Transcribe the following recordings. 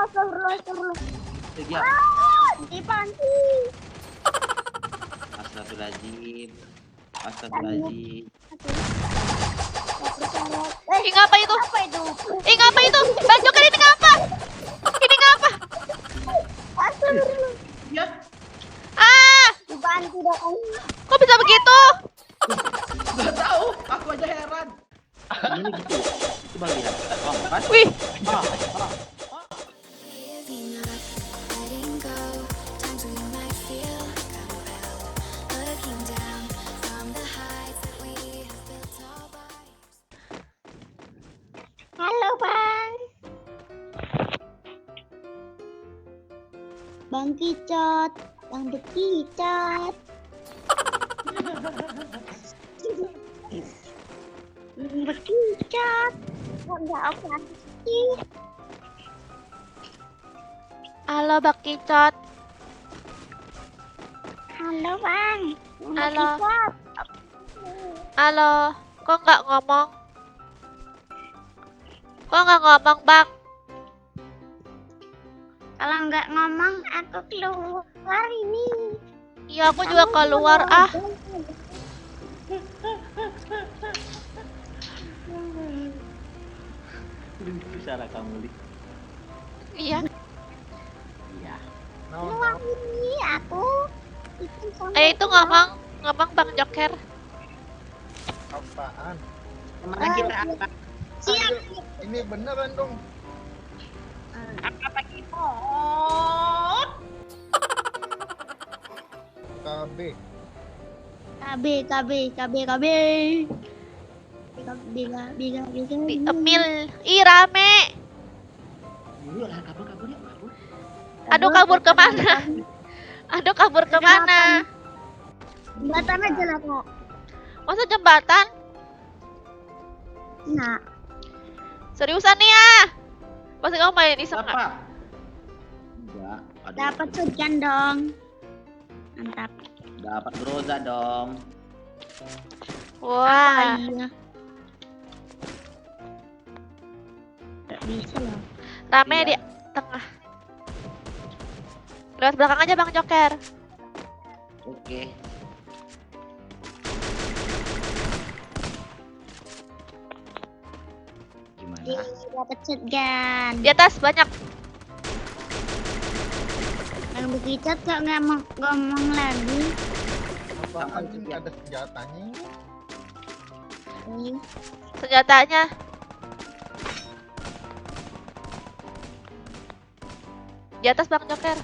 Astagfirullah. Tiga. Dipanti. Astagfirullahaladzim. Astagfirullahaladzim. Ih, ngapa itu? Apa itu? Ih, ngapa itu? Bang Joker ini ngapa? Ini ngapa? Astagfirullah. Ya. Ah, Dibantu dong. kok bisa begitu? Gak tahu. Aku aja heran. Ini gitu. Coba lihat. Oh, kan? Wih, Ah, Giving up, letting go. Times we might feel compelled, looking down from the heights that we have built our lives. Halo, Bang. Bang Kicot. Bang Bekicot. Bang Bekicot. Enggak apa sih? halo Bang Kicot. Halo, Bang. Bang Halo. Bekicot. Halo, kok nggak ngomong? Kok nggak ngomong, Bang? Kalau nggak ngomong, aku keluar ini. Iya, aku juga keluar ah. lucu cara kamu, Li. Iya. Iya. Keluar ini aku. Itu sama Itu ngomong Bang Joker. Apaan? Kemana kita apa? siap. Ini beneran dong. Apa kita? KB. KB. Di Emil. Ih, rame. Yuk lah, kabur yuk, kabur. Aduh, kabur kemana? Aduh, kabur kemana? Jembatan aja lah, Kak. Masa jembatan? Nah, Seriusan nih ya? Pasti kamu main iseng nggak? Apa? Enggak. Aduh, dapat sekian dong. Mantap. Dapat Groza dong. Wah, Iya. Gak bisa loh. rame Iya. di tengah. Lewat belakang aja Bang Joker. Oke. Gimana? Dapat shotgun. Di atas banyak. Yang begicat kok nggak mau ngomong lagi. Apaan ini ada senjatanya? Nih, Senjatanya. Di atas Bang Joker.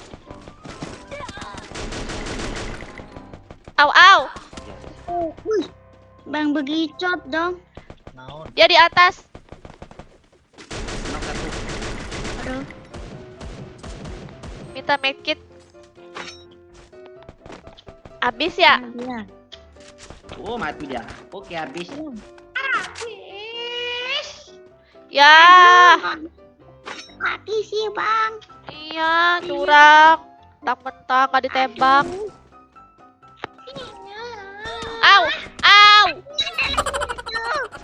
Au, au. Wih, Bang begicot dong. Naon? Dia di atas. Knock satu. Aduh, Minta medkit. Abis ya? iya. Oh, mati dia. Oke, habis. Ya. Mati sih, Bang. Iya, curang. Mentang-mentang gak ditembak. Au, au.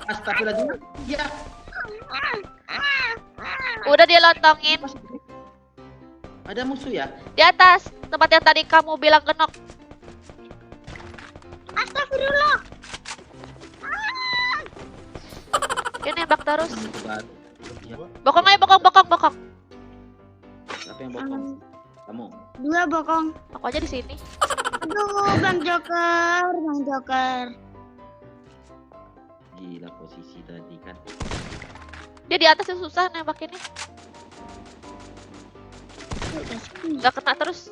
Astagfirullahaladzim. Ya. Udah dia lontongin. Ada musuh ya? Di atas, tempat yang tadi kamu bilang genok. Astagfirullah. Dia nembak terus. Ya. Bokong aja, bokong. Siapa yang bokong? Kamu. Dua bokong. Aku aja di sini. Aduh, Bang Joker. Gila posisi tadi kan. Dia di atas yang susah nembakinnya. Gak kena terus.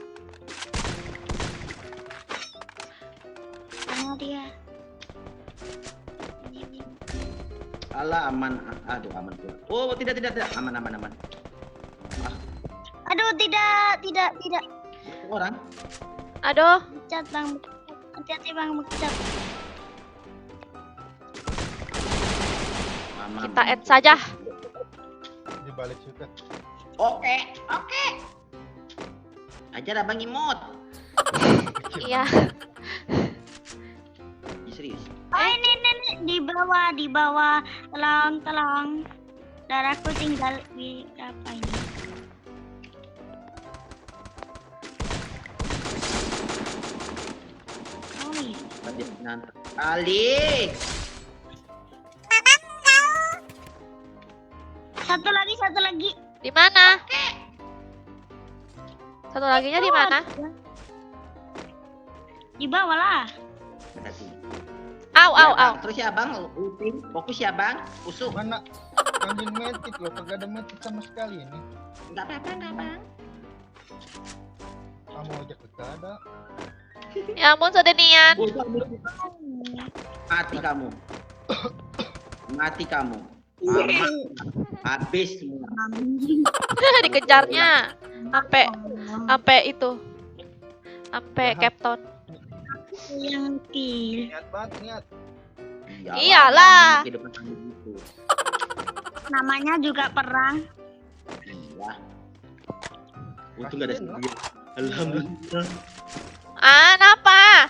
Mana dia? Alah, aman. Aduh, aman tuh. Oh, tidak. Aman. Ah, Aduh, tidak. orang. Aduh, Becat, Bang. Hati-hati, Bang becat. Aman. kita add saja. Di balik situ. Oke. Ajar abang imut. Iya. Ih, serius. Oh, ini di bawah. Tolong. Darahku tinggal di apa ini? Nanti kali. Satu lagi. Di mana? Satu laginya di mana? Di bawah lah. Berarti. Au, Ya, au, au. Bang. Terus ya bang, looting. Fokus ya bang. Usuk. Mana? Anjing metik loh, kagak ada metik sama sekali ini. Enggak apa-apa enggak bang. Kamu aja kagak ada. Ya ampun, Sodenian. Mati kamu. Mati kamu. Mama. Habis semua. Dikejarnya. Sampai itu. Sampai Jahat. Capton. Yang kill. Niat banget, niat. Iyalah. Kehidupan kami gitu. Namanya juga perang. Iya. Untung gak ada sendiri. Alhamdulillah. Kenapa?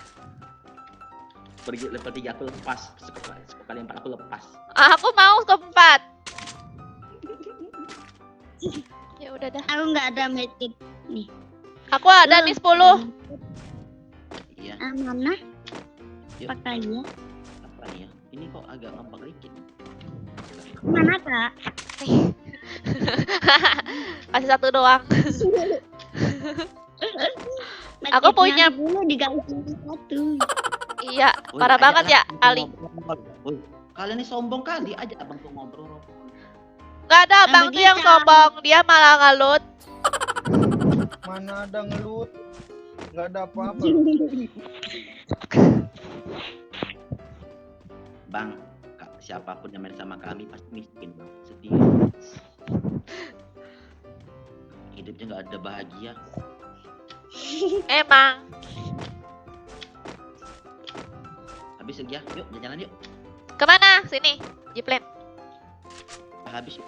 Pergi level 3 aku lepas. Sekali 4 aku lepas. Aku mau ke 4. Ya udah dah. Aku nggak ada medkit nih. Aku ada nih 10. Iya. Mana? Yuk. Pakai ya. Apa nih ya? Ini kok agak gampang dikit. Mana kak? Kasih satu doang. Aku punya- Medkitnya dulu diganti satu. Iya, Woi, parah ajak banget lah ya, abang Ali. ngobrol. Woi, kalian ini sombong kali, ajak abang tuh ngobrol. Gak ada abang tuh yang sombong, dia malah ngalut. Mana ada ngelut. Nggak ada apa-apa. Bang, siapapun yang main sama kami pasti miskin bang, sedih. Hidupnya nggak ada bahagia. Emang. Habis ya, yuk jalan yuk. Kemana? Sini, Jiplen. Habis yuk.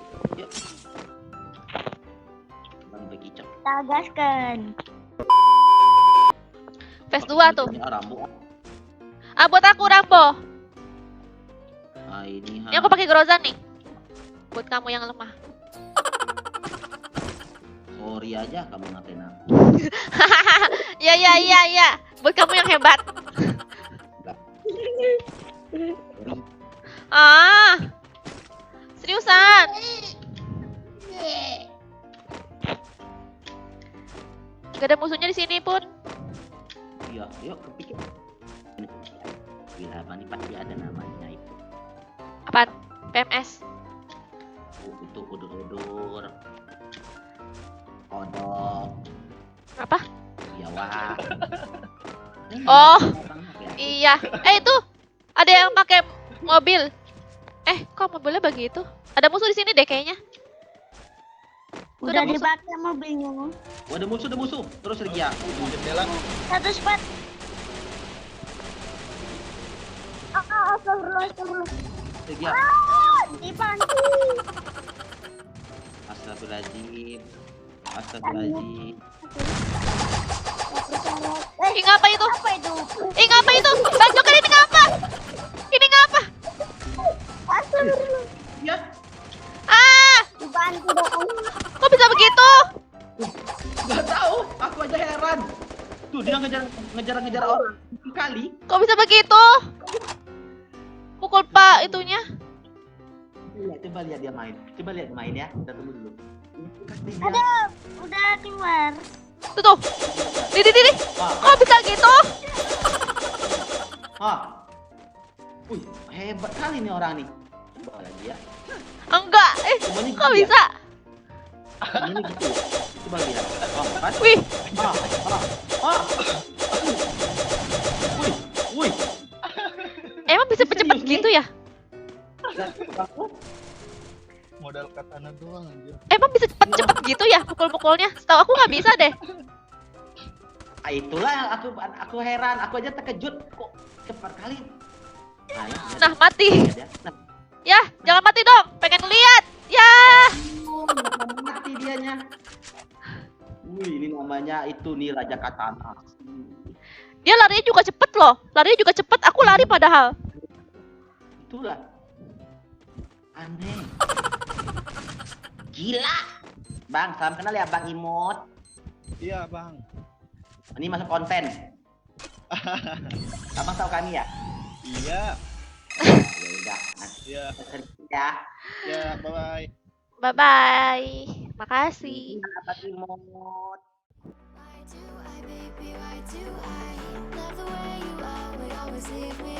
Bang bekicok. Kita gaskan. Phase 2 tuh. Rambu. Buat aku Rambo. Ah ini. Ini aku pakai Grozan nih. Buat kamu yang lemah. Sorry aja kamu ngatain aku. Ya. Buat kamu yang hebat. Seriusan. Gak ada musuhnya di sini pun. Iya, yuk kepikir. Bila abang ini pasti ada namanya itu. Apaan? PMS. Itu udur-udur. Kodok. Apa? Biawak. Oh. Ya. Iya. Itu ada yang pakai mobil. Kok mobilnya begitu? Ada musuh di sini deh kayaknya. Udah musuh. dipakai mobilnya. Oh, ada musuh. Terus Regia. Jendela. Satu spot. Astagfirullah. Regia. Dibantu. Astagfirullahaladzim. Ih, ngapa itu? Apa itu? Ih, ngapa itu? Bang Joker ini ngapa? Ini ngapa? Astagfirullah. Ya. Dibantu dong. Kok bisa begitu? Gak tahu. Aku aja heran. Tuh dia ngejar orang. Kali. Kok bisa begitu? Pukul pak itunya. Coba lihat dia main. Coba lihat main ya. Kita tunggu dulu. Ada, udah keluar. Tuh. Di. Kok bisa gitu? Wih, hebat kali nih orang nih. Coba lagi ya. Enggak. Semuanya Kok gitu ya? bisa? Ini gitu. Coba lihat. Kan? Wih, Wih. emang bisa cepet gitu ya? Modal katana doang anjir. Emang bisa cepet gitu ya pukul-pukulnya? Setahu aku nggak bisa deh. Itulah aku heran. Aku aja terkejut kok cepat kali. Nah, mati. Nah, Ya, jangan mati dong. Pengen lihat. Ya. mati dianya. Wih, ini namanya itu nih Raja Katana. Dia larinya juga cepet loh. Larinya juga cepet. Aku lari padahal. Itulah. Aneh. Gila. Bang, salam kenal ya Bang Imut. Iya bang. Ini masuk konten. Abang tahu kami ya? Iya. Ya udah, nanti Iya. kita kerja ya. Ya, bye-bye. Bye-bye. Makasih. Apa Timot? Why do I, baby, why do I love the way you are, but always leave me